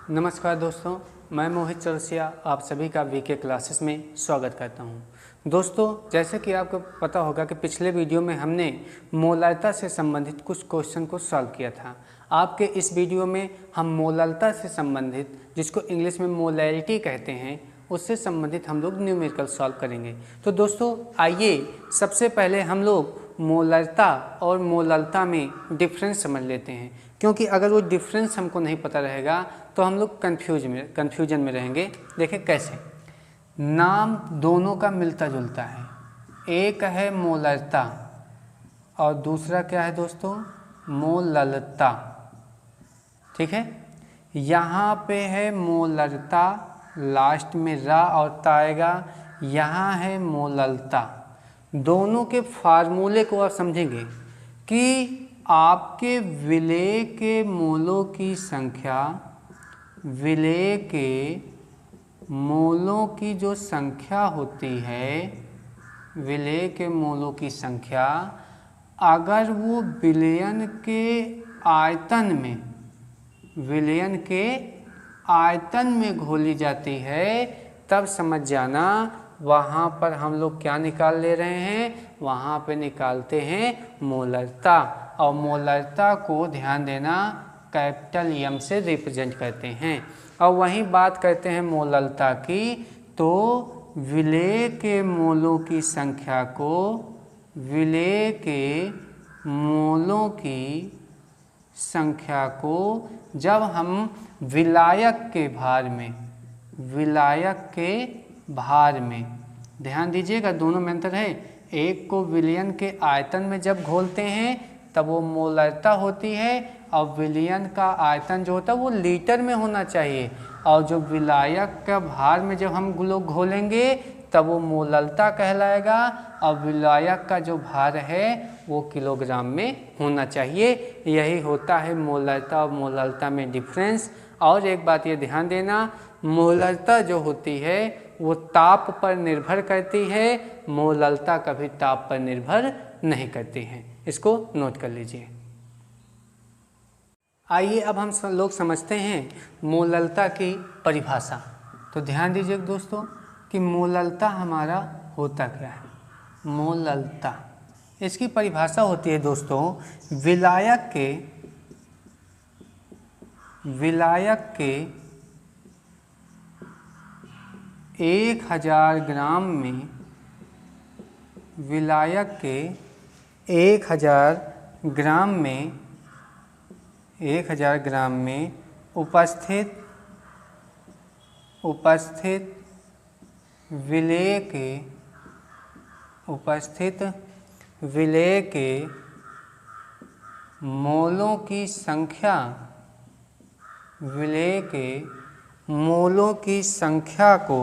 नमस्कार दोस्तों, मैं मोहित चौरसिया आप सभी का वीके क्लासेस में स्वागत करता हूं। दोस्तों, जैसे कि आपको पता होगा कि पिछले वीडियो में हमने मोलरता से संबंधित कुछ क्वेश्चन को सॉल्व किया था। आपके इस वीडियो में हम मोलरता से संबंधित, जिसको इंग्लिश में मोलैरिटी कहते हैं, उससे संबंधित हम लोग न्यूमेरिकल सॉल्व करेंगे। तो दोस्तों आइए सबसे पहले हम लोग मोलरता और मोलरता में डिफरेंस समझ लेते हैं, क्योंकि अगर वो डिफरेंस हमको नहीं पता रहेगा तो हम लोग कन्फ्यूजन में रहेंगे। देखें कैसे, नाम दोनों का मिलता जुलता है, एक है मोलरता और दूसरा क्या है दोस्तों, मोललता। ठीक है, यहाँ पे है मोलरता, लास्ट में रा और ता आएगा, यहाँ है मोललता। दोनों के फार्मूले को आप समझेंगे कि आपके विलेय के मोलों की संख्या, विलेय के मोलों की जो संख्या होती है, विलेय के मोलों की संख्या अगर वो विलयन के आयतन में, विलयन के आयतन में घोली जाती है, तब समझ जाना वहाँ पर हम लोग क्या निकाल ले रहे हैं, वहाँ पे निकालते हैं मोलरता। और मोलरता को ध्यान देना कैपिटल एम से रिप्रेजेंट करते हैं। और वहीं बात करते हैं मोलरता की, तो विलेय के मोलों की संख्या को, विलेय के मोलों की संख्या को जब हम विलायक के भार में, विलायक के भार में, ध्यान दीजिएगा दोनों में अंतर है, एक को विलयन के आयतन में जब घोलते हैं तब वो मोलरता होती है, और विलयन का आयतन जो होता है वो लीटर में होना चाहिए, और जो विलायक का भार में जब हम लोग घोलेंगे तब वो मोलरता कहलाएगा, और विलायक का जो भार है वो किलोग्राम में होना चाहिए। यही होता है मोलरता और मोलरता में डिफरेंस। और एक बात ये ध्यान देना, मोलरता जो होती है वो ताप पर निर्भर करती है, मोलरता कभी ताप पर निर्भर नहीं करती है। इसको नोट कर लीजिए। आइए अब हम लोग समझते हैं मोलरता की परिभाषा। तो ध्यान दीजिए दोस्तों कि मोलरता हमारा होता क्या है। मोलरता, इसकी परिभाषा होती है दोस्तों, विलायक के 1000 ग्राम में, विलायक के 1000 ग्राम में, 1000 ग्राम में उपस्थित विलेय के, उपस्थित विलेय के मोलों की संख्या, विलेय के मोलों की संख्या को,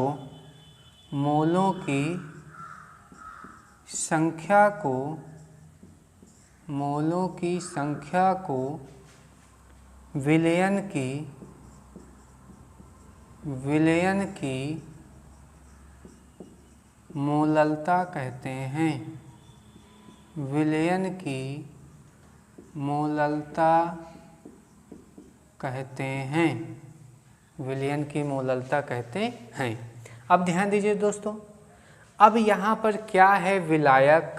मोलों की संख्या को, मोलों की संख्या को विलयन की मोलरता कहते हैं। विलयन की मोलरता कहते हैं, विलयन की मोलरता कहते हैं। अब ध्यान दीजिए दोस्तों, अब यहाँ पर क्या है विलायक।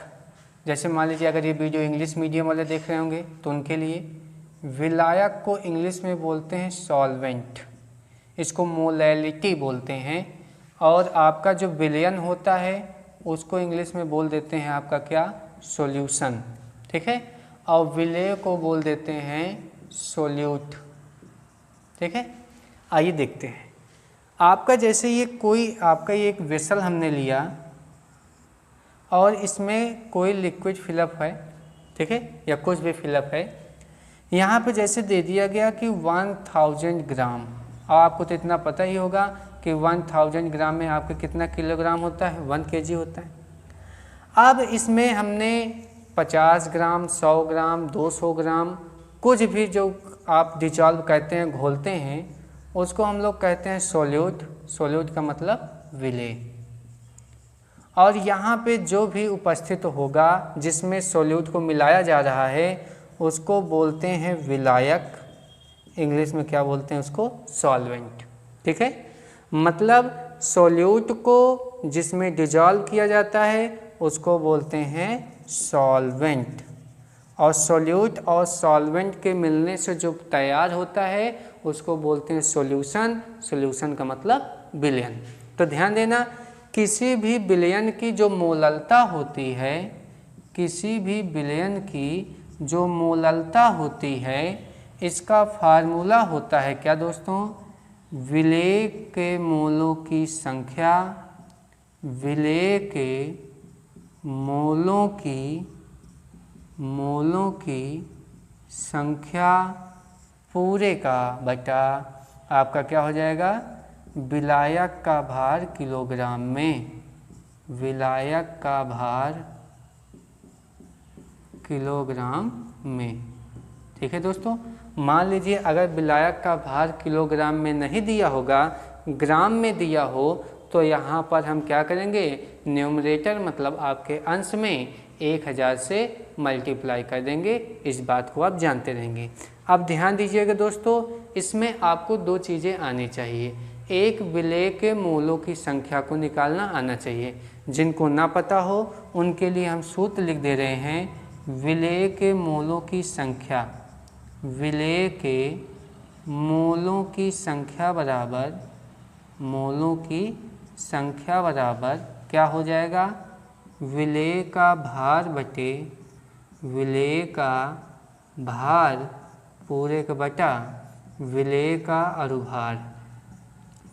जैसे मान लीजिए अगर ये वीडियो इंग्लिश मीडियम वाले देख रहे होंगे तो उनके लिए विलायक को इंग्लिश में बोलते हैं सॉल्वेंट, इसको मोलैलिटी बोलते हैं। और आपका जो विलयन होता है उसको इंग्लिश में बोल देते हैं आपका क्या, सॉल्यूशन। ठीक है, और विलेय को बोल देते हैं सोल्यूट। ठीक है, आइए देखते हैं। आपका जैसे ये कोई, आपका ये एक वेसल हमने लिया और इसमें कोई लिक्विड फिलअप है, ठीक है, या कुछ भी फिलअप है। यहाँ पे जैसे दे दिया गया कि 1000 ग्राम, और आपको तो इतना पता ही होगा कि 1000 ग्राम में आपका कितना किलोग्राम होता है, 1 kg होता है। अब इसमें हमने 50 ग्राम, 100 ग्राम, 200 ग्राम, कुछ भी जो आप डिजॉल्व कहते हैं, घोलते हैं, उसको हम लोग कहते हैं सोल्यूट। सोल्यूट का मतलब विलेय। और यहाँ पे जो भी उपस्थित होगा जिसमें सोल्यूट को मिलाया जा रहा है उसको बोलते हैं विलायक, इंग्लिश में क्या बोलते हैं उसको, सॉल्वेंट। ठीक है, मतलब सोल्यूट को जिसमें डिजॉल्व किया जाता है उसको बोलते हैं सॉल्वेंट, और सोल्यूट और सॉल्वेंट के मिलने से जो तैयार होता है उसको बोलते हैं सॉल्यूशन। सॉल्यूशन का मतलब विलयन। तो ध्यान देना, किसी भी विलयन की जो मोललता होती है, किसी भी विलयन की जो मोललता होती है, इसका फार्मूला होता है क्या दोस्तों, विलेय के मोलों की संख्या, विलेय के मोलों की संख्या पूरे का बटा आपका क्या हो जाएगा, विलायक का भार किलोग्राम में, विलायक का भार किलोग्राम में। ठीक है दोस्तों, मान लीजिए अगर विलायक का भार किलोग्राम में नहीं दिया होगा, ग्राम में दिया हो, तो यहाँ पर हम क्या करेंगे, न्यूमरेटर मतलब आपके अंश में 1000 से मल्टीप्लाई कर देंगे। इस बात को आप जानते रहेंगे। अब ध्यान दीजिएगा दोस्तों, इसमें आपको दो चीज़ें आनी चाहिए। एक, विलेय के मोलों की संख्या को निकालना आना चाहिए। जिनको ना पता हो उनके लिए हम सूत्र लिख दे रहे हैं, विलेय के मोलों की संख्या, विलेय के मोलों की संख्या बराबर, मोलों की संख्या बराबर क्या हो जाएगा, विलेय का भार बटे विलेय का भार पूरे का बटा विलेय का अनुभार,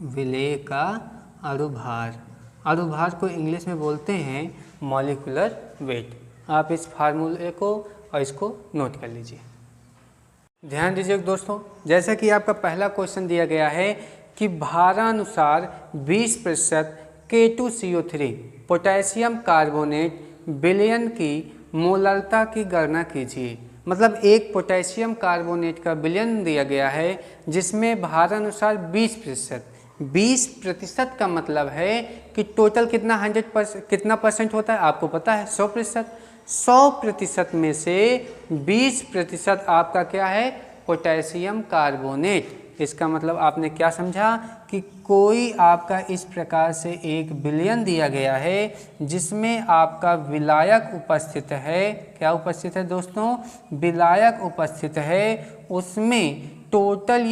विलेय का अनुभार। अनुभार को इंग्लिश में बोलते हैं मॉलिक्यूलर वेट। आप इस फार्मूले को और इसको नोट कर लीजिए। ध्यान दीजिए दोस्तों, जैसा कि आपका पहला क्वेश्चन दिया गया है कि भारानुसार 20% K2CO3 पोटेशियम कार्बोनेट विलयन की मोलरता की गणना कीजिए। मतलब एक पोटेशियम कार्बोनेट का विलयन दिया गया है जिसमें भारानुसार 20% का मतलब है कि टोटल कितना 100% कितना परसेंट होता है आपको पता है, 100%। 100% में से 20% आपका क्या है, पोटेशियम कार्बोनेट। इसका मतलब आपने क्या समझा कि कोई आपका इस प्रकार से एक विलयन दिया गया है जिसमें आपका विलायक उपस्थित है। क्या उपस्थित है दोस्तों, विलायक उपस्थित है। उसमें टोटल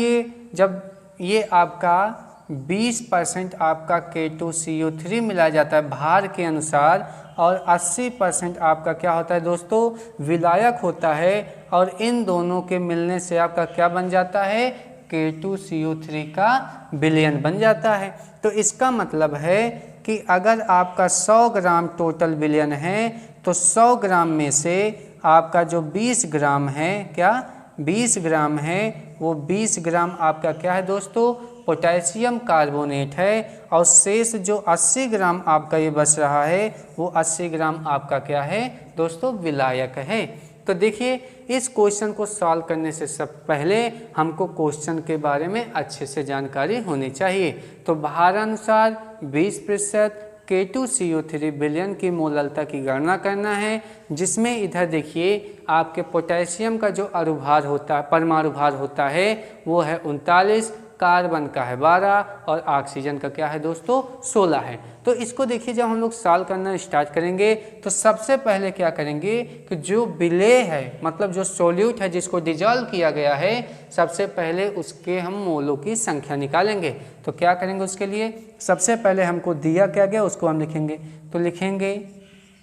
जब ये आपका 20% आपका K2CO3 मिला जाता है भार के अनुसार, और 80% आपका क्या होता है दोस्तों, विलायक होता है, और इन दोनों के मिलने से आपका क्या बन जाता है, K2CO3 का विलयन बन जाता है। तो इसका मतलब है कि अगर आपका 100 ग्राम टोटल विलयन है तो 100 ग्राम में से आपका जो 20 ग्राम है, क्या 20 ग्राम है, वो 20 ग्राम आपका क्या है दोस्तों, पोटेशियम कार्बोनेट है, और शेष जो 80 ग्राम आपका ये बच रहा है वो 80 ग्राम आपका क्या है दोस्तों, विलायक है। तो देखिए, इस क्वेश्चन को सॉल्व करने से सब पहले हमको क्वेश्चन के बारे में अच्छे से जानकारी होनी चाहिए। तो भारानुसार 20% K2CO3 विलयन की मोललता की गणना करना है, जिसमें इधर देखिए आपके पोटेशियम का जो अणुभार होता है, परमाणु भार होता है, वो है 39, कार्बन का है 12 और ऑक्सीजन का क्या है दोस्तों 16 है। तो इसको देखिए, जब हम लोग सॉल्व करना स्टार्ट करेंगे तो सबसे पहले क्या करेंगे कि जो विलेय है, मतलब जो सोल्यूट है जिसको डिजॉल्व किया गया है, सबसे पहले उसके हम मोलों की संख्या निकालेंगे। तो क्या करेंगे उसके लिए, सबसे पहले हमको दिया क्या गया उसको हम लिखेंगे। तो लिखेंगे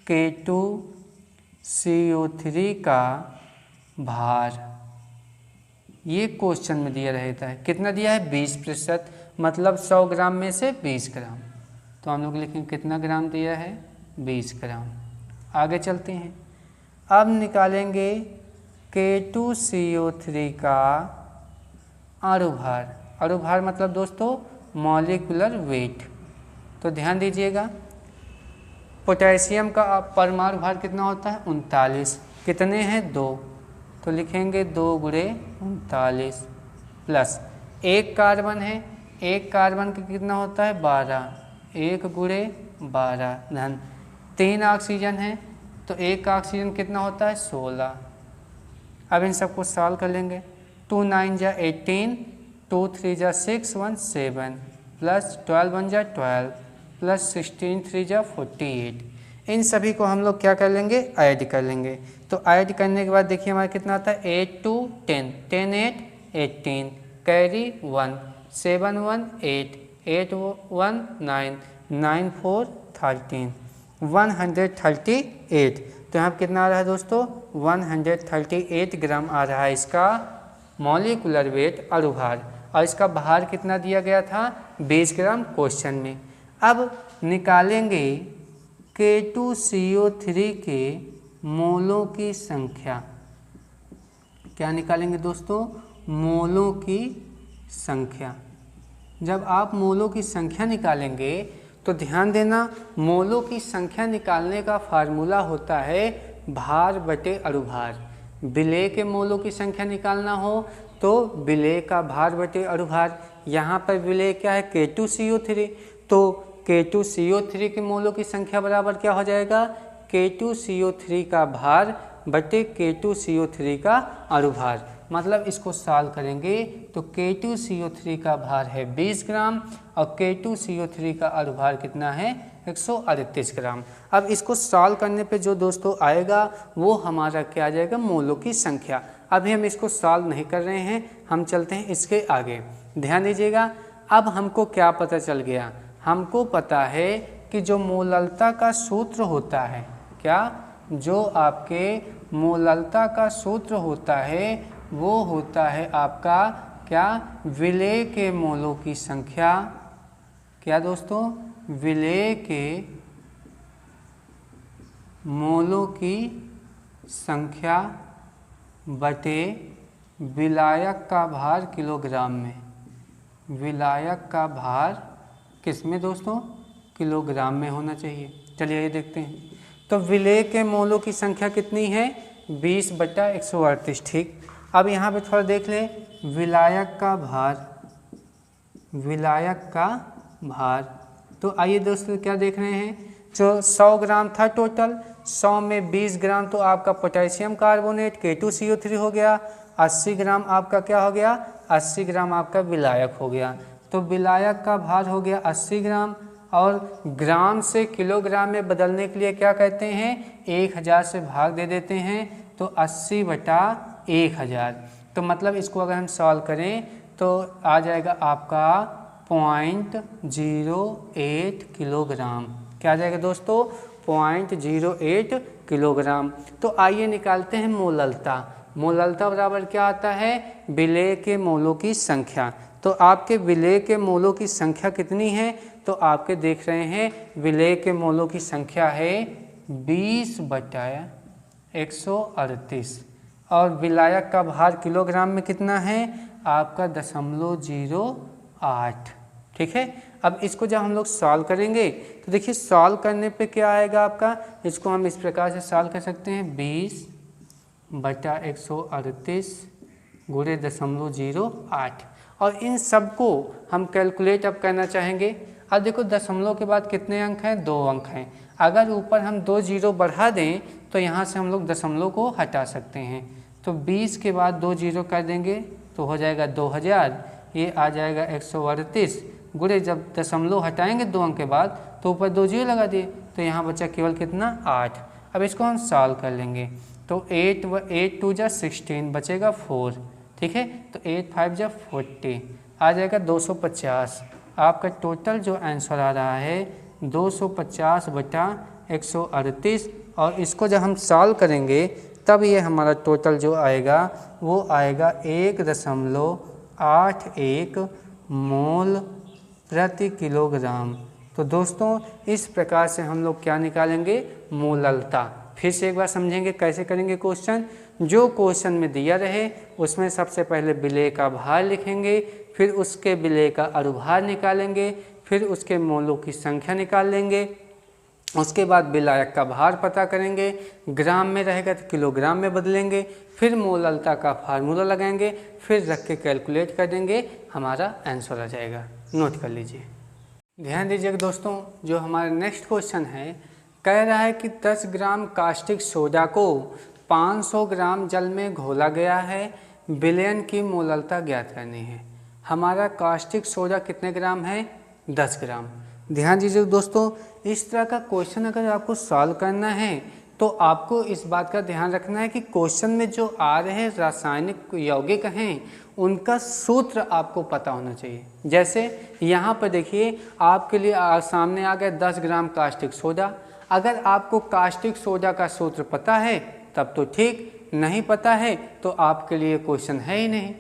K2CO3 का भार, ये क्वेश्चन में दिया रहता है, कितना दिया है 20%, मतलब 100 ग्राम में से 20 ग्राम। तो हम लोग लिखेंगे कितना ग्राम दिया है, 20 ग्राम। आगे चलते हैं, अब निकालेंगे K2CO3 का अणुभार। अणुभार मतलब दोस्तों मॉलिक्यूलर वेट। तो ध्यान दीजिएगा, पोटेशियम का परमाणु भार कितना होता है 39, कितने हैं 2, तो लिखेंगे 2 गुणे 39 प्लस 1 कार्बन है, 1 कार्बन का कितना होता है 12, 1 गुणे 12 धन 3 ऑक्सीजन है, तो 1 ऑक्सीजन कितना होता है 16। अब इन सबको सॉल्व कर लेंगे 2 9 जा 18, 2 3 जा 6 1 7 प्लस 12 1 जा 12 प्लस 16 3 जा 48। इन सभी को हम लोग क्या कर लेंगे, ऐड कर लेंगे। तो ऐड करने के बाद देखिए हमारा कितना आता है 8 2 10, 10 8 18, कैरी 1, 7 1 8, 8 1 9, 9 4 13, 138। तो यहाँ कितना आ रहा है दोस्तों 138 ग्राम आ रहा है इसका मॉलिक्यूलर वेट अणुभार। और इसका भार कितना दिया गया था 20 ग्राम क्वेश्चन में। अब निकालेंगे K2CO3 के मोलों की संख्या। क्या निकालेंगे दोस्तों, मोलों की संख्या। जब आप मोलों की संख्या निकालेंगे तो ध्यान देना, मोलों की संख्या निकालने का फार्मूला होता है भार बटे अणुभार। विलेय के मोलों की संख्या निकालना हो तो विलेय का भार बटे अणुभार। यहाँ पर विलेय क्या है K2CO3, तो K2CO3 के मोलों की संख्या बराबर क्या हो जाएगा K2CO3 का भार बटे K2CO3 का अणुभार। मतलब इसको सॉल्व करेंगे तो K2CO3 का भार है 20 ग्राम और K2CO3 का अणुभार कितना है 138 ग्राम। अब इसको सॉल्व करने पे जो दोस्तों आएगा वो हमारा क्या आ जाएगा, मोलों की संख्या। अभी हम इसको सॉल्व नहीं कर रहे हैं, हम चलते हैं इसके आगे। ध्यान दीजिएगा, अब हमको क्या पता चल गया, हमको पता है कि जो मोललता का सूत्र होता है, क्या जो आपके मोललता का सूत्र होता है वो होता है आपका क्या, विलेय के मोलों की संख्या। क्या दोस्तों, विलेय के मोलों की संख्या बटे विलायक का भार किलोग्राम में। विलायक का भार किस में दोस्तों, किलोग्राम में होना चाहिए। चलिए ये देखते हैं। तो विलेय के मोलों की संख्या कितनी है 20 बटा 138। ठीक, अब यहाँ पे थोड़ा देख ले, विलायक का भार, विलायक का भार। तो आइए दोस्तों क्या देख रहे हैं, जो 100 ग्राम था टोटल, 100 में 20 ग्राम तो आपका पोटेशियम कार्बोनेट K2CO3 हो गया, 80 ग्राम आपका क्या हो गया, 80 ग्राम आपका विलायक हो गया। तो विलायक का भार हो गया 80 ग्राम और ग्राम से किलोग्राम में बदलने के लिए क्या कहते हैं 1000 से भाग दे देते हैं, तो 80 बटा 1000। तो मतलब इसको अगर हम सॉल्व करें तो आ जाएगा आपका 0.08 किलोग्राम। क्या आ जाएगा दोस्तों 0.08 किलोग्राम। तो आइए निकालते हैं मोललता। मोललता बराबर क्या आता है, विलेय के मोलों की संख्या। तो आपके विलेय के मोलों की संख्या कितनी है, तो आपके देख रहे हैं विलेय के मोलों की संख्या है 20 बटा 138 और विलायक का भार किलोग्राम में कितना है आपका 0.08। ठीक है, अब इसको जब हम लोग सॉल्व करेंगे तो देखिए सॉल्व करने पे क्या आएगा आपका, इसको हम इस प्रकार से सॉल्व कर सकते हैं 20 बटा 138 गुणे 0.08। और इन सबको हम कैलकुलेट अब करना चाहेंगे। अब देखो दशमलव के बाद कितने अंक हैं, 2 अंक हैं। अगर ऊपर हम 2 जीरो बढ़ा दें तो यहाँ से हम लोग दशमलव को हटा सकते हैं। तो 20 के बाद 2 जीरो कर देंगे तो हो जाएगा 2000, ये आ जाएगा 138 गुणे जब दशमलव हटाएंगे 2 अंक के बाद तो ऊपर 2 जीरो लगा दिए तो यहाँ बचा केवल कितना 8। अब इसको हम सॉल्व कर लेंगे तो 8 2 जा 16 बचेगा 4। ठीक है, तो 8 5 जा 40 आ जाएगा 250। आपका टोटल जो आंसर आ रहा है 250 बटा 138। और इसको जब हम सॉल्व करेंगे तब ये हमारा टोटल जो आएगा वो आएगा 1.81 मोल प्रति किलोग्राम। तो दोस्तों इस प्रकार से हम लोग क्या निकालेंगे, मोललता। फिर से एक बार समझेंगे कैसे करेंगे क्वेश्चन। जो क्वेश्चन में दिया रहे उसमें सबसे पहले विलेय का भार लिखेंगे, फिर उसके विलेय का अणुभार निकालेंगे, फिर उसके मोलों की संख्या निकाल लेंगे, उसके बाद विलायक का भार पता करेंगे, ग्राम में रहेगा तो किलोग्राम में बदलेंगे, फिर मोललता का फार्मूला लगाएंगे, फिर रख के कैलकुलेट कर देंगे, हमारा आंसर आ जाएगा। नोट कर लीजिए। ध्यान दीजिएगा दोस्तों, जो हमारा नेक्स्ट क्वेश्चन है कह रहा है कि 10 ग्राम कास्टिक सोडा को 500 ग्राम जल में घोला गया है। विलयन की मोललता ज्ञात करनी है। हमारा कास्टिक सोडा कितने ग्राम है? 10 ग्राम। ध्यान दीजिए दोस्तों, इस तरह का क्वेश्चन अगर आपको सॉल्व करना है तो आपको इस बात का ध्यान रखना है कि क्वेश्चन में जो आ रहे रासायनिक यौगिक हैं उनका सूत्र आपको पता होना चाहिए। जैसे यहाँ पर देखिए आपके लिए सामने आ गया 10 ग्राम कास्टिक सोडा। अगर आपको कास्टिक सोडा का सूत्र पता है तब तो ठीक, नहीं पता है तो आपके लिए क्वेश्चन है ही नहीं।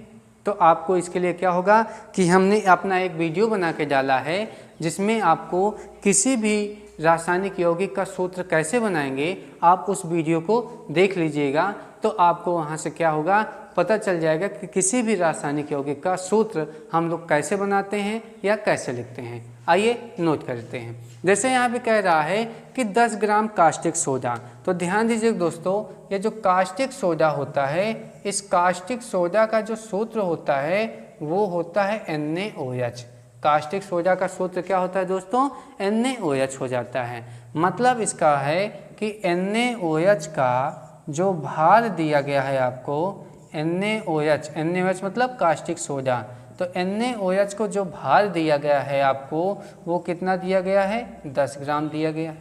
तो आपको इसके लिए क्या होगा कि हमने अपना एक वीडियो बना के डाला है जिसमें आपको किसी भी रासायनिक यौगिक का सूत्र कैसे बनाएंगे आप उस वीडियो को देख लीजिएगा, तो आपको वहाँ से क्या होगा पता चल जाएगा कि किसी भी रासायनिक यौगिक का सूत्र हम लोग कैसे बनाते हैं या कैसे लिखते हैं। आइए नोट करते हैं। जैसे यहाँ पे कह रहा है कि 10 ग्राम कास्टिक सोडा, तो ध्यान दीजिए दोस्तों, ये जो कास्टिक सोडा होता है, इस कास्टिक सोडा का जो सूत्र होता है वो होता है NaOH। कास्टिक सोडा का सूत्र क्या होता है दोस्तों? NaOH हो जाता है। मतलब इसका है कि NaOH का जो भार दिया गया है आपको, NaOH मतलब कास्टिक सोडा, तो NaOH को जो भार दिया गया है आपको वो कितना दिया गया है? 10 ग्राम दिया गया है।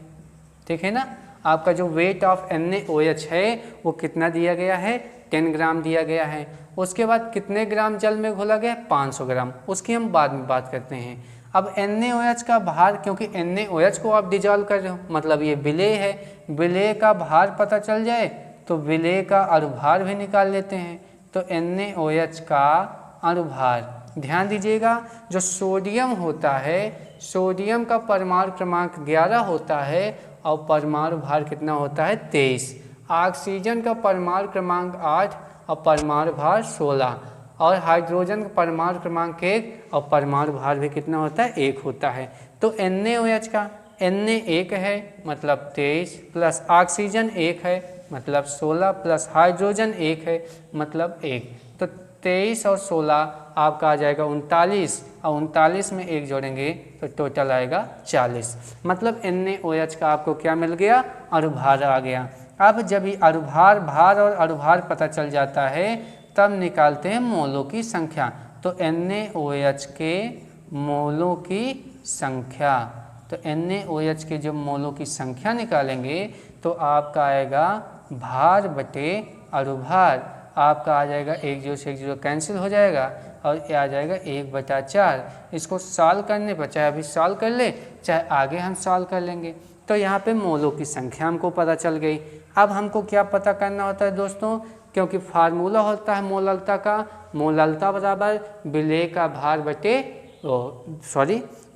ठीक है ना? आपका जो वेट ऑफ NaOH है वो कितना दिया गया है? 10 ग्राम दिया गया है। उसके बाद कितने ग्राम जल में घोला गया? 500 ग्राम। उसकी हम बाद में बात करते हैं। अब NaOH का भार, क्योंकि NaOH को आप डिजॉल्व कर रहे हो, मतलब ये विलेय है, विलेय का भार पता चल जाए तो विलेय का अणुभार भी निकाल लेते हैं। तो NaOH का अणुभार, ध्यान दीजिएगा, जो सोडियम होता है, सोडियम का परमाणु क्रमांक 11 होता है और परमाणु भार कितना होता है? 23। ऑक्सीजन का परमाणु क्रमांक 8 और परमाणु भार 16, और हाइड्रोजन का परमाणु क्रमांक 1 और परमाणु भार भी कितना होता है? 1 होता है। तो NaOH का Na 1 है मतलब 23, प्लस ऑक्सीजन 1 है मतलब 16, प्लस हाइड्रोजन 1 है मतलब 1, तो 23 और 16 आपका आ जाएगा 39, और 39 में 1 जोड़ेंगे तो टोटल आएगा 40। मतलब NaOH का आपको क्या मिल गया? अणुभार आ गया। अब जब ये अणुभार, भार और अणुभार पता चल जाता है तब निकालते हैं मोलों की संख्या। तो NaOH के मोलों की संख्या, तो NaOH के जो मोलों की संख्या निकालेंगे तो आपका आएगा भार बटे अणुभार। आपका आ जाएगा 1 0 से 1 0 कैंसिल हो जाएगा और ये आ जाएगा 1/4। इसको सॉल्व करने पर, चाहे अभी सॉल्व कर ले चाहे आगे हम सॉल्व कर लेंगे, तो यहाँ पे मोलों की संख्या हमको पता चल गई। अब हमको क्या पता करना होता है दोस्तों? क्योंकि फार्मूला होता है मोललता का, मोललता बराबर विलेय का भार बटे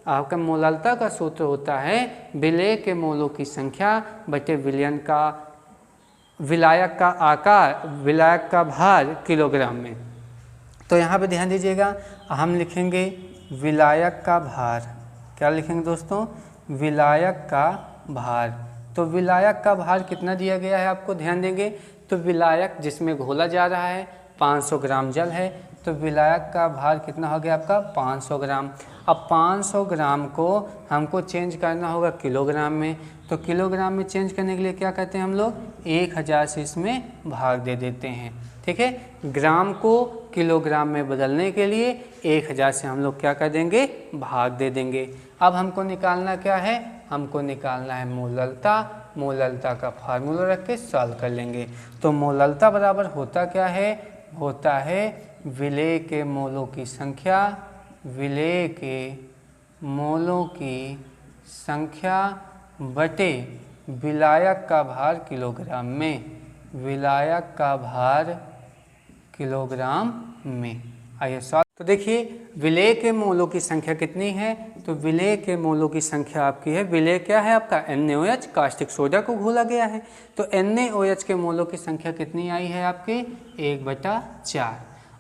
आपका मोललता का सूत्र होता है विलेय के मोलों की संख्या बटे विलयन का, विलायक का आकार, विलायक का भार किलोग्राम में। तो यहाँ पे ध्यान दीजिएगा, हम लिखेंगे विलायक का भार। क्या लिखेंगे दोस्तों? विलायक का भार। तो विलायक का भार कितना दिया गया है आपको? ध्यान देंगे तो विलायक जिसमें घोला जा रहा है 500 ग्राम जल है, तो विलायक का भार कितना हो गया आपका? 500 ग्राम। अब 500 ग्राम को हमको चेंज करना होगा किलोग्राम में, तो किलोग्राम में चेंज करने के लिए क्या करते हैं हम लोग? 1000 से इसमें भाग दे देते हैं। ठीक है, ग्राम को किलोग्राम में बदलने के लिए 1000 से हम लोग क्या कर देंगे? भाग दे देंगे। अब हमको निकालना क्या है? हमको निकालना है मोललता। मोललता का फार्मूला रख के सॉल्व कर लेंगे। तो मोललता बराबर होता क्या है? होता है विलेय के मोलों की संख्या, विलेय के मोलों की संख्या बटे विलायक का भार किलोग्राम में, विलायक का भार किलोग्राम में। आइए सॉल्व। तो देखिए विलेय के मोलों की संख्या कितनी है? तो विलेय के मोलों की संख्या आपकी है, विलेय क्या है आपका? NaOH, कास्टिक सोडा को घोला गया है, तो NaOH के मोलों की संख्या कितनी आई है आपके? 1/4।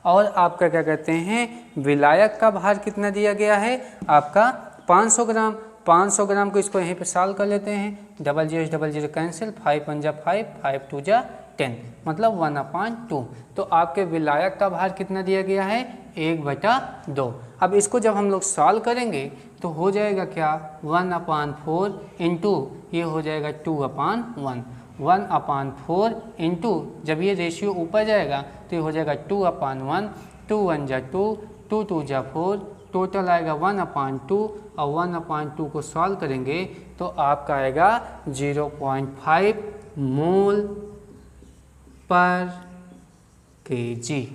और आपका क्या कहते हैं? विलायक का भार कितना दिया गया है आपका? 500 ग्राम। 500 ग्राम को इसको यहीं पे सॉल्व कर लेते हैं, 0 कैंसिल, 5 1 जा 5, 5 2 जा 10, मतलब 1/2। तो आपके विलायक का भार कितना दिया गया है? 1/2। अब इसको जब हम लोग सॉल्व करेंगे तो हो जाएगा क्या? 1/4 इंटू ये हो जाएगा 2/1, 1/4 इंटू, जब ये रेशियो ऊपर जाएगा तो ये हो जाएगा 2/1, 2 1 जा 2, 2 2 जा 4, टोटल आएगा 1/2 और 1/2 को सॉल्व करेंगे तो आपका आएगा 0.5 मोल पर kg।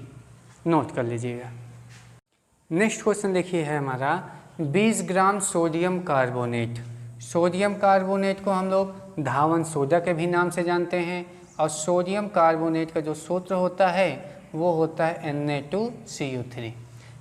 नोट कर लीजिएगा। नेक्स्ट क्वेश्चन देखिए है हमारा 20 gram sodium carbonate. Sodium carbonate को हम लोग धावन सोडा के भी नाम से जानते हैं और सोडियम कार्बोनेट का जो सूत्र होता है वो होता है Na2CO3।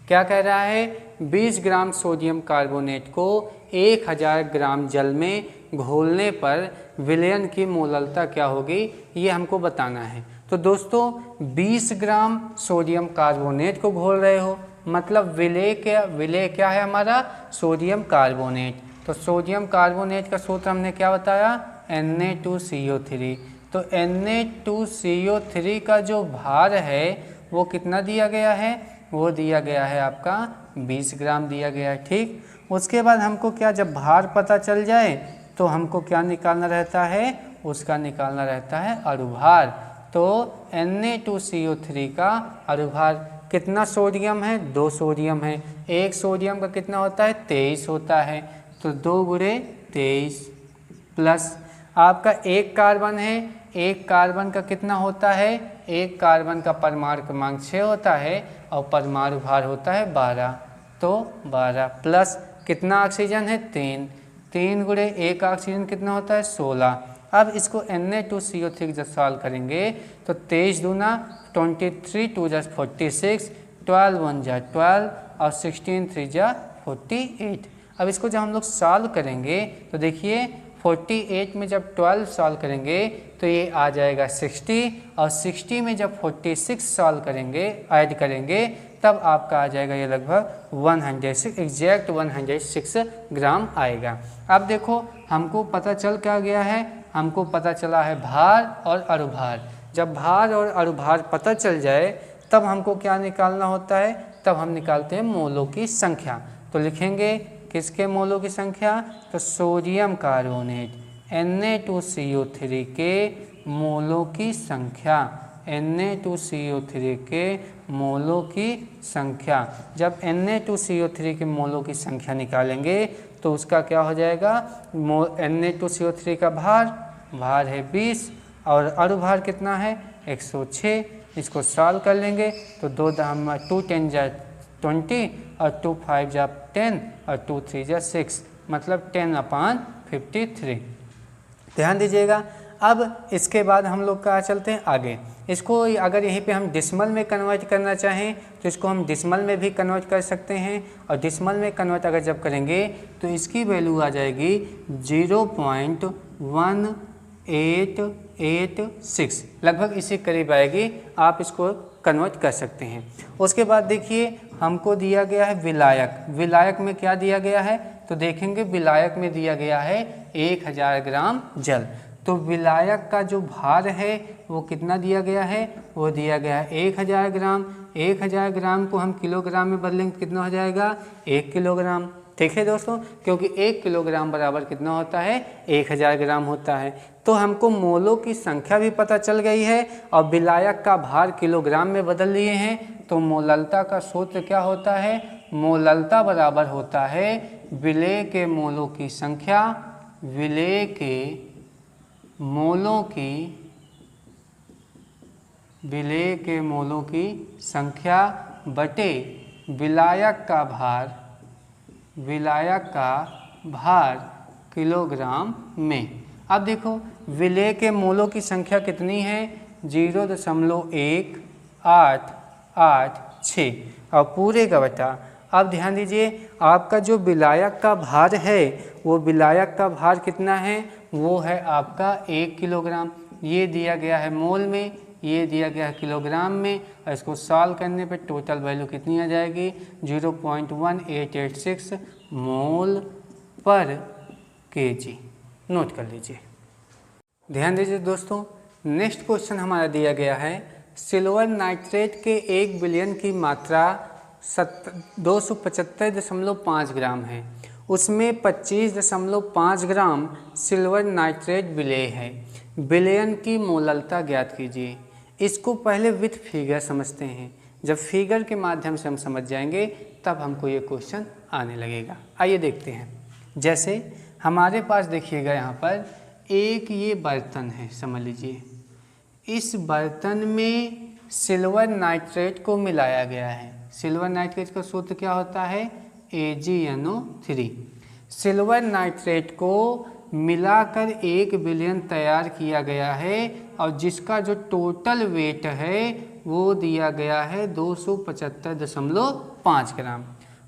क्या कह रहा है, 20 ग्राम सोडियम कार्बोनेट को 1000 ग्राम जल में घोलने पर विलयन की मोललता क्या होगी, ये हमको बताना है। तो दोस्तों 20 ग्राम सोडियम कार्बोनेट को घोल रहे हो, मतलब विलय क्या है हमारा, सोडियम कार्बोनेट। तो सोडियम कार्बोनेट का सूत्र हमने क्या बताया, Na2CO3। तो Na2CO3 का जो भार है वो कितना दिया गया है, वो दिया गया है आपका 20 ग्राम दिया गया है। ठीक, उसके बाद हमको क्या, जब भार पता चल जाए तो हमको क्या निकालना रहता है, उसका निकालना रहता है अणुभार। तो Na2CO3 का अणुभार कितना सोडियम है, 2 सोडियम है। एक सोडियम का कितना होता है, 23 होता है। तो 2 × 23 प्लस आपका एक कार्बन है, एक कार्बन का कितना होता है, एक कार्बन का परमाणु क्रमांक 6 होता है और परमाणु भार होता है 12। तो 12 प्लस कितना ऑक्सीजन है, 3 × 1 ऑक्सीजन कितना होता है, 16। अब इसको Na2CO3 जब सॉल्व करेंगे तो 23 दूना 23, 2 जा 46, 12 1 जा 12 और 16 3 जा 48। अब इसको जब हम लोग सॉल्व करेंगे तो देखिए 48 में जब 12 सॉल्व करेंगे तो ये आ जाएगा 60 और 60 में जब 46 सॉल्व करेंगे, ऐड करेंगे, तब आपका आ जाएगा ये लगभग 106, एग्जैक्ट 106 ग्राम आएगा। अब देखो हमको पता चल क्या गया है, हमको पता चला है भार और अणुभार। जब भार और अणुभार पता चल जाए तब हमको क्या निकालना होता है, तब हम निकालते हैं मोलों की संख्या। तो लिखेंगे किसके मोलों की संख्या, तो सोडियम कार्बोनेट Na2CO3 के मोलों की संख्या, Na2CO3 के मोलों की संख्या। जब Na2CO3 के मोलों की संख्या निकालेंगे तो उसका क्या हो जाएगा, Na2CO3 का भार है 20 और अणुभार कितना है 106। इसको सॉल्व कर लेंगे तो 2 10 जा 20 और 2 5 जा 10 और 2 3 जा 6, मतलब 10/53। ध्यान दीजिएगा। अब इसके बाद हम लोग कहाँ चलते हैं आगे। इसको अगर यहीं पे हम डिसमल में कन्वर्ट करना चाहें तो इसको हम डिसमल में भी कन्वर्ट कर सकते हैं, और डिसमल में कन्वर्ट अगर जब करेंगे तो इसकी वैल्यू आ जाएगी 0.1886, लगभग इसी करीब आएगी। आप इसको कन्वर्ट कर सकते हैं। उसके बाद देखिए हमको दिया गया है विलायक। विलायक में क्या दिया गया है, तो देखेंगे विलायक में दिया गया है 1000 ग्राम जल। तो विलायक का जो भार है वो कितना दिया गया है, वो दिया गया है 1000 ग्राम। 1000 ग्राम को हम किलोग्राम में बदलेंगे कितना हो जाएगा, 1 किलोग्राम। ठीक है दोस्तों, क्योंकि 1 किलोग्राम बराबर कितना होता है, 1000 ग्राम होता है। तो हमको मोलों की संख्या भी पता चल गई है और विलायक का भार किलोग्राम में बदल लिए हैं। तो मोललता का सूत्र क्या होता है, मोललता बराबर होता है विलेय के मोलों की संख्या, विलेय के मोलों की संख्या बटे विलायक का भार किलोग्राम में। अब देखो विलेय के मोलों की संख्या कितनी है, 0.1886 और पूरे का बटा। अब ध्यान दीजिए आपका जो विलायक का भार है, वो विलायक का भार कितना है, वो है आपका 1 किलोग्राम। ये दिया गया है मोल में, ये दिया गया है किलोग्राम में, और इसको सॉल्व करने पे टोटल वैल्यू कितनी आ जाएगी, 0.1886 मोल पर kg। नोट कर लीजिए। ध्यान दीजिए दोस्तों, नेक्स्ट क्वेश्चन हमारा दिया गया है सिल्वर नाइट्रेट के 1 बिलियन की मात्रा 275.5 ग्राम है। उसमें 25.5 ग्राम सिल्वर नाइट्रेट विलेय है। विलयन की मोललता ज्ञात कीजिए। इसको पहले विथ फिगर समझते हैं, जब फिगर के माध्यम से हम समझ जाएंगे तब हमको ये क्वेश्चन आने लगेगा। आइए देखते हैं। जैसे हमारे पास देखिएगा यहाँ पर एक ये बर्तन है, समझ लीजिए। इस बर्तन में सिल्वर नाइट्रेट को मिलाया गया है। सिल्वर नाइट्रेट का सूत्र क्या होता है? AgNO3। सिल्वर नाइट्रेट को मिलाकर एक विलयन तैयार किया गया है और जिसका जो टोटल वेट है वो दिया गया है 275.5 ग्राम।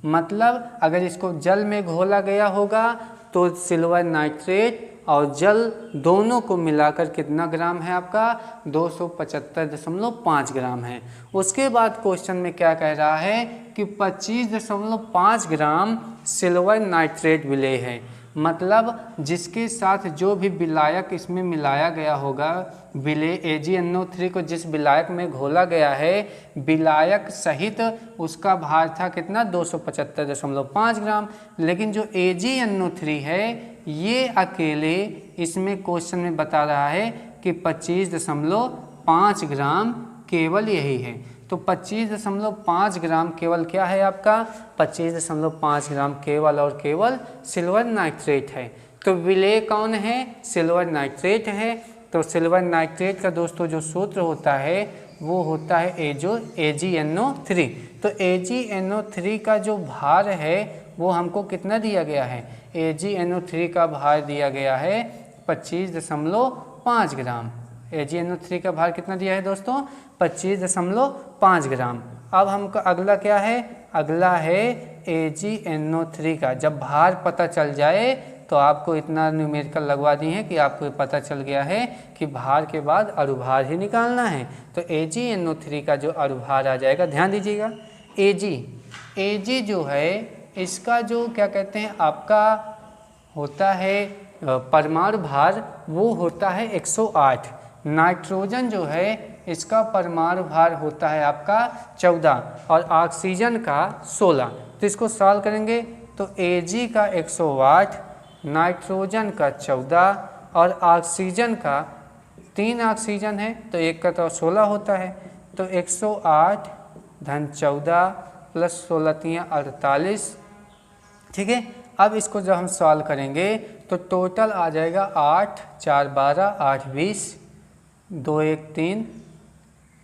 मतलब अगर इसको जल में घोला गया होगा तो सिल्वर नाइट्रेट और जल दोनों को मिलाकर कितना ग्राम है आपका? 275.5 ग्राम है। उसके बाद क्वेश्चन में क्या कह रहा है कि 25.5 ग्राम सिल्वर नाइट्रेट विलेय है। मतलब जिसके साथ जो भी विलायक इसमें मिलाया गया होगा, विलेय AgNO3 को जिस विलायक में घोला गया है, विलायक सहित उसका भार था कितना? 275.5 ग्राम। लेकिन जो AgNO3 है ये अकेले इसमें क्वेश्चन में बता रहा है कि 25.5 ग्राम केवल यही है। तो 25.5 ग्राम केवल क्या है आपका? 25.5 ग्राम केवल और केवल सिल्वर नाइट्रेट है। तो विलेय कौन है? सिल्वर नाइट्रेट है। तो सिल्वर नाइट्रेट का दोस्तों जो सूत्र होता है वो होता है AgNO3। तो AgNO3 का जो भार है वो हमको कितना दिया गया है? AgNO3 का भार दिया गया है 25.5 ग्राम। AgNO3 का भार कितना दिया है दोस्तों? 25.5 ग्राम। अब हमको अगला क्या है? अगला है AgNO3 का। जब भार पता चल जाए तो आपको इतना न्यूमेरिकल लगवा दी है कि आपको पता चल गया है कि भार के बाद अणुभार ही निकालना है। तो AgNO3 का जो अणुभार आ जाएगा, ध्यान दीजिएगा, Ag जो है इसका जो क्या कहते हैं आपका होता है परमाणु भार, वो होता है 108। नाइट्रोजन जो है इसका परमाणु भार होता है आपका 14 और ऑक्सीजन का 16। तो इसको सॉल्व करेंगे तो Ag का 108, नाइट्रोजन का 14 और ऑक्सीजन का 3 ऑक्सीजन है तो एक का तो 16 होता है। तो 108 धन 14 प्लस 16 3 48। ठीक है। अब इसको जब हम सॉल्व करेंगे तो टोटल आ जाएगा 8 4 12 8 20 2 1 3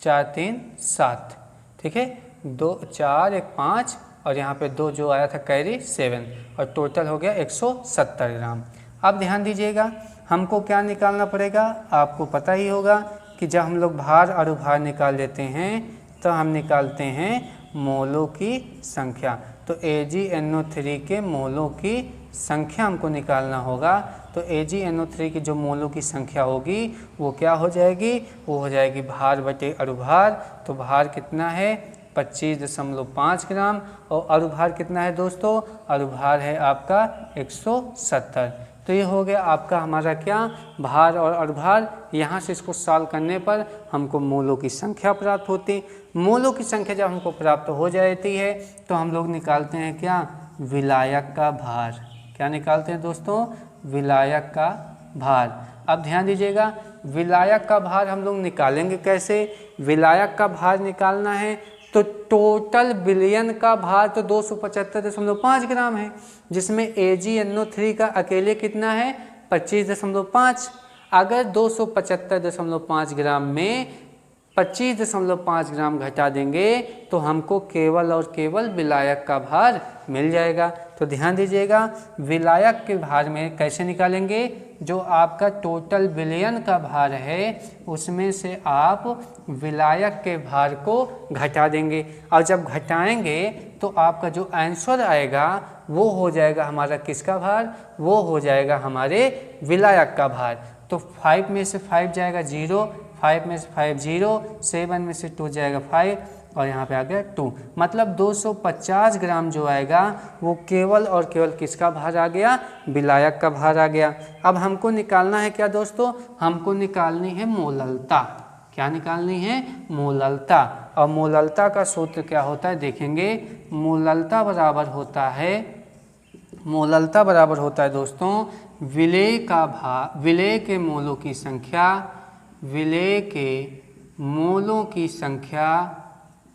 4 3 7। ठीक है। 2 4 1 5 और यहाँ पे 2 जो आया था कैरी 7 और टोटल हो गया 170 ग्राम। अब ध्यान दीजिएगा हमको क्या निकालना पड़ेगा, आपको पता ही होगा कि जब हम लोग भार अणुभार निकाल लेते हैं तो हम निकालते हैं मोलों की संख्या। तो AgNO3 के मोलों की संख्या हमको निकालना होगा। तो AgNO3 की जो मोलों की संख्या होगी वो क्या हो जाएगी? वो हो जाएगी भार बटे अणुभार। तो भार कितना है? 25.5 ग्राम और अणुभार कितना है दोस्तों? अणुभार है आपका 170। तो ये हो गया आपका हमारा क्या? भार और अणुभार। यहाँ से इसको सॉल्व करने पर हमको मोलों की संख्या प्राप्त होती। मोलों की संख्या जब हमको प्राप्त हो जाती है तो हम लोग निकालते हैं क्या? विलायक का भार। क्या निकालते हैं दोस्तों? विलायक का भार। अब ध्यान दीजिएगा विलायक का भार हम लोग निकालेंगे कैसे? विलायक का भार निकालना है तो टोटल विलयन का भार तो 275.5 ग्राम है, जिसमें AgNO3 का अकेले कितना है? 25.5। अगर 275.5 ग्राम में 25.5 ग्राम घटा देंगे तो हमको केवल और केवल विलायक का भार मिल जाएगा। तो ध्यान दीजिएगा विलायक के भार में कैसे निकालेंगे? जो आपका टोटल विलयन का भार है उसमें से आप विलायक के भार को घटा देंगे और जब घटाएंगे तो आपका जो आंसर आएगा वो हो जाएगा हमारा किसका भार? वो हो जाएगा हमारे विलायक का भार। तो 5 में से 5 जाएगा 0, 5 में से 5 0, 7 में से 2 जाएगा 5 और यहाँ पे आ गया 2। मतलब 250 ग्राम जो आएगा वो केवल और केवल किसका भार आ गया? विलायक का भार आ गया। अब हमको निकालना है क्या दोस्तों? हमको निकालनी है मोललता। क्या निकालनी है? मोललता। और मोललता का सूत्र क्या होता है देखेंगे। मोललता बराबर होता है मोललता बराबर होता है दोस्तों विलेय का भाग, विलेय के मोलों की संख्या, विलेय के मोलों की संख्या,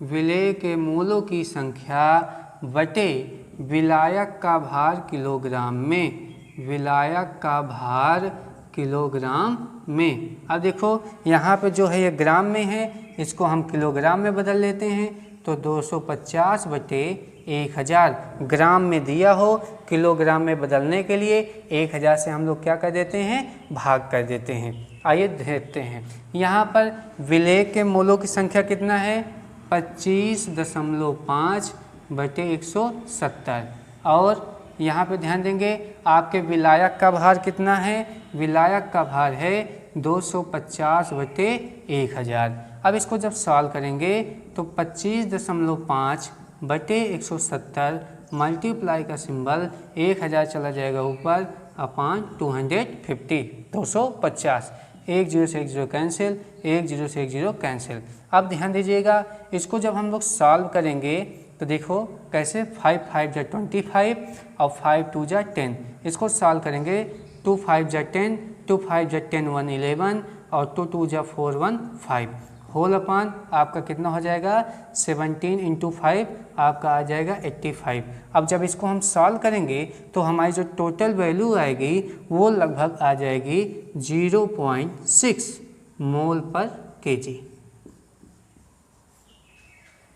विलेय के मोलों की संख्या बटे विलायक का भार किलोग्राम में, विलायक का भार किलोग्राम में। अब देखो यहाँ पे जो है ये ग्राम में है, इसको हम किलोग्राम में बदल लेते हैं तो 250 बटे 1000 ग्राम में दिया हो, किलोग्राम में बदलने के लिए 1000 से हम लोग क्या कर देते हैं, भाग कर देते हैं। आइए देखते हैं यहाँ पर विलेय के मोलों की संख्या कितना है 25.5 बटे 170 और यहाँ पे ध्यान देंगे आपके विलायक का भार कितना है, विलायक का भार है 250 बटे 1000। अब इसको जब सॉल्व करेंगे तो 25.5 बटे 170 मल्टीप्लाई का सिंबल 1000 चला जाएगा ऊपर अपॉन 250, 250, 1 0 से 1 0 कैंसिल, 1 0 से 1 0 कैंसिल। अब ध्यान दीजिएगा इसको जब हम लोग सॉल्व करेंगे तो देखो कैसे 5 5 जा 25 और 5 2 जा 10, इसको सॉल्व करेंगे 2 5 जा 10, 2 5 जा 10 1 11 और 2 2 जा 4 1 5 होल अपॉन आपका कितना हो जाएगा 17 इंटू 5 आपका आ जाएगा 85। अब जब इसको हम सॉल्व करेंगे तो हमारी जो टोटल वैल्यू आएगी वो लगभग आ जाएगी 0.6 मोल पर केजी।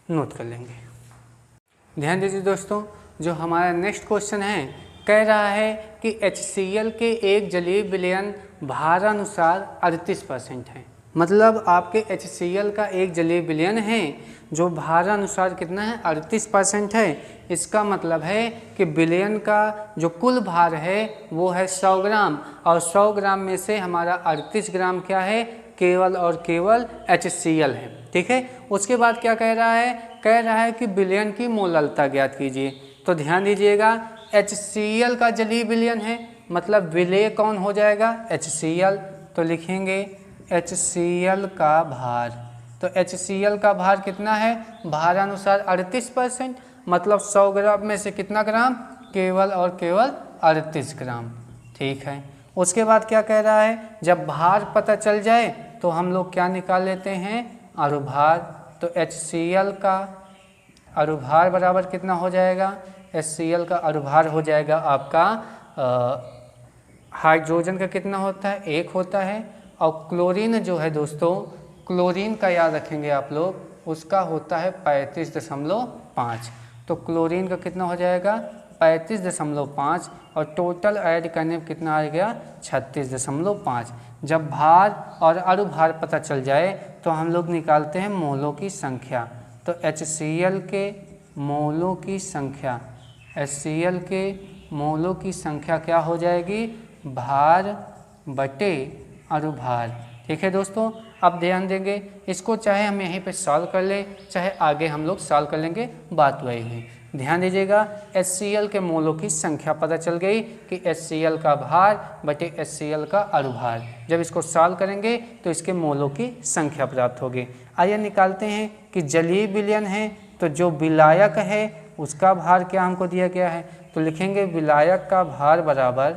नोट कर लेंगे। ध्यान दीजिए दोस्तों, जो हमारा नेक्स्ट क्वेश्चन है कह रहा है कि HCl के एक जलीय विलयन भारानुसार 38% है। मतलब आपके HCl का एक जलीय विलयन है जो भारानुसार कितना है 38% है। इसका मतलब है कि विलयन का जो कुल भार है वो है 100 ग्राम और 100 ग्राम में से हमारा 38 ग्राम क्या है, केवल और केवल HCl है। ठीक है, उसके बाद क्या कह रहा है, कह रहा है कि विलयन की मोललता ज्ञात कीजिए। तो ध्यान दीजिएगा HCl का जलीय विलयन है मतलब विलेय कौन हो जाएगा HCl, तो लिखेंगे HCl का भार। तो HCl का भार कितना है, भारानुसार 38% मतलब 100 ग्राम में से कितना ग्राम, केवल और केवल 38 ग्राम। ठीक है, उसके बाद क्या कह रहा है, जब भार पता चल जाए तो हम लोग क्या निकाल लेते हैं, अनुभार। तो HCl का अनुभार बराबर कितना हो जाएगा, HCl का अनुभार हो जाएगा आपका हाइड्रोजन का कितना होता है, 1 होता है और क्लोरीन जो है दोस्तों, क्लोरीन का याद रखेंगे आप लोग, उसका होता है 35.5। तो क्लोरीन का कितना हो जाएगा 35.5 और टोटल ऐड करने में कितना आ गया 36.5। जब भार और अनुभार पता चल जाए तो हम लोग निकालते हैं मोलों की संख्या। तो HCl के मोलों की संख्या, HCl के मोलों की संख्या क्या हो जाएगी, भार बटे अनुभार। ठीक है दोस्तों, अब ध्यान देंगे इसको चाहे हम यहीं पे सॉल्व कर ले चाहे आगे हम लोग सॉल्व कर लेंगे, बात वही है। ध्यान दीजिएगा HCl के मोलों की संख्या पता चल गई कि HCl का भार बटे HCl का अनुभार। जब इसको सॉल्व करेंगे तो इसके मोलों की संख्या प्राप्त होगी। आइए निकालते हैं कि जलीय विलयन है तो जो विलायक है उसका भार क्या हमको दिया गया है। तो लिखेंगे विलायक का भार बराबर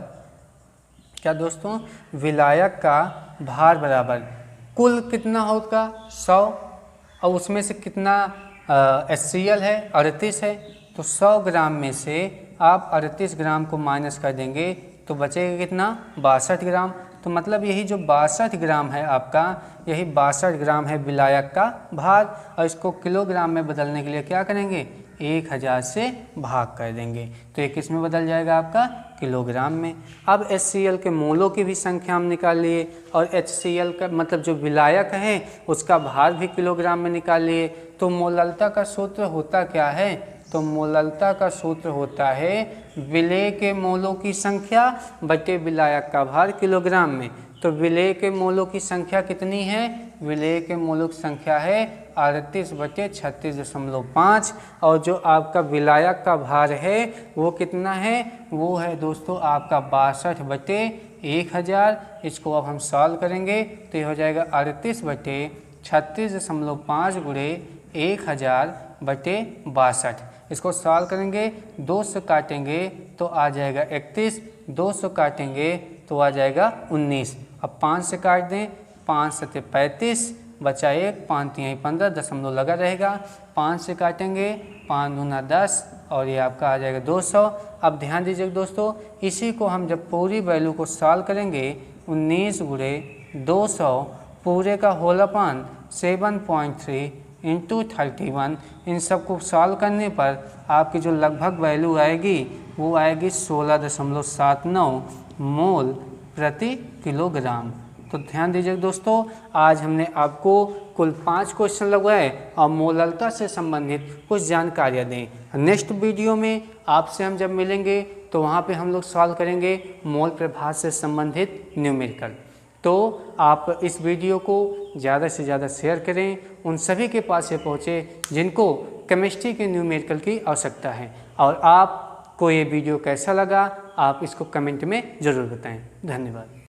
क्या दोस्तों, विलायक का भार बराबर कुल कितना होगा 100 और उसमें से कितना HCl है 38 है। तो 100 ग्राम में से आप 38 ग्राम को माइनस कर देंगे तो बचेगा कितना 62 ग्राम। तो मतलब यही जो 62 ग्राम है आपका, यही 62 ग्राम है विलायक का भार और इसको किलोग्राम में बदलने के लिए क्या करेंगे 1000 से भाग कर देंगे तो ये किस में बदल जाएगा आपका किलोग्राम में। अब HCl के मोलों की भी संख्या हम निकाल लिए और HCl का मतलब जो विलायक है उसका भार भी किलोग्राम में निकाल लिए। तो मोललता का सूत्र होता क्या है, तो मोललता का सूत्र होता है विलेय के मोलों की संख्या बटे विलायक का भार किलोग्राम में। तो विलेय के मोलों की संख्या कितनी है, विलेय के मोलों की संख्या है 38 बटे 36.5 और जो आपका विलायक का भार है वो कितना है, वो है दोस्तों आपका 62 बटे 1000। इसको अब हम सॉल्व करेंगे तो ये हो जाएगा 38 बटे 36.5 गुणे 1000 बटे 62। इसको सॉल्व करेंगे, 2 से काटेंगे तो आ जाएगा 31, 2 से काटेंगे तो आ जाएगा 19। अब 5 से काट दें, 5 सत्ते 35, बचा 1, 5 तिहाई 15, दशमलव लगा रहेगा। 5 से काटेंगे, 5 दूना 10 और ये आपका आ जाएगा 200। अब ध्यान दीजिए दोस्तों, इसी को हम जब पूरी वैल्यू को सॉल्व करेंगे 19 गुणे 200 पूरे का होल अपान 7.3 इंटू 31, इन सब को सॉल्व करने पर आपकी जो लगभग वैल्यू आएगी वो आएगी 16.79 मोल प्रति किलोग्राम। तो ध्यान दीजिए दोस्तों, आज हमने आपको कुल 5 क्वेश्चन लगवाए और मोलरता से संबंधित कुछ जानकारियाँ दें। नेक्स्ट वीडियो में आपसे हम जब मिलेंगे तो वहाँ पे हम लोग सॉल्व करेंगे मोल प्रभाव से संबंधित न्यूमेरिकल। तो आप इस वीडियो को ज़्यादा से ज़्यादा शेयर करें, उन सभी के पास ये पहुँचे जिनको केमिस्ट्री के न्यूमेरिकल की आवश्यकता है। और आपको ये वीडियो कैसा लगा आप इसको कमेंट में ज़रूर बताएं। धन्यवाद।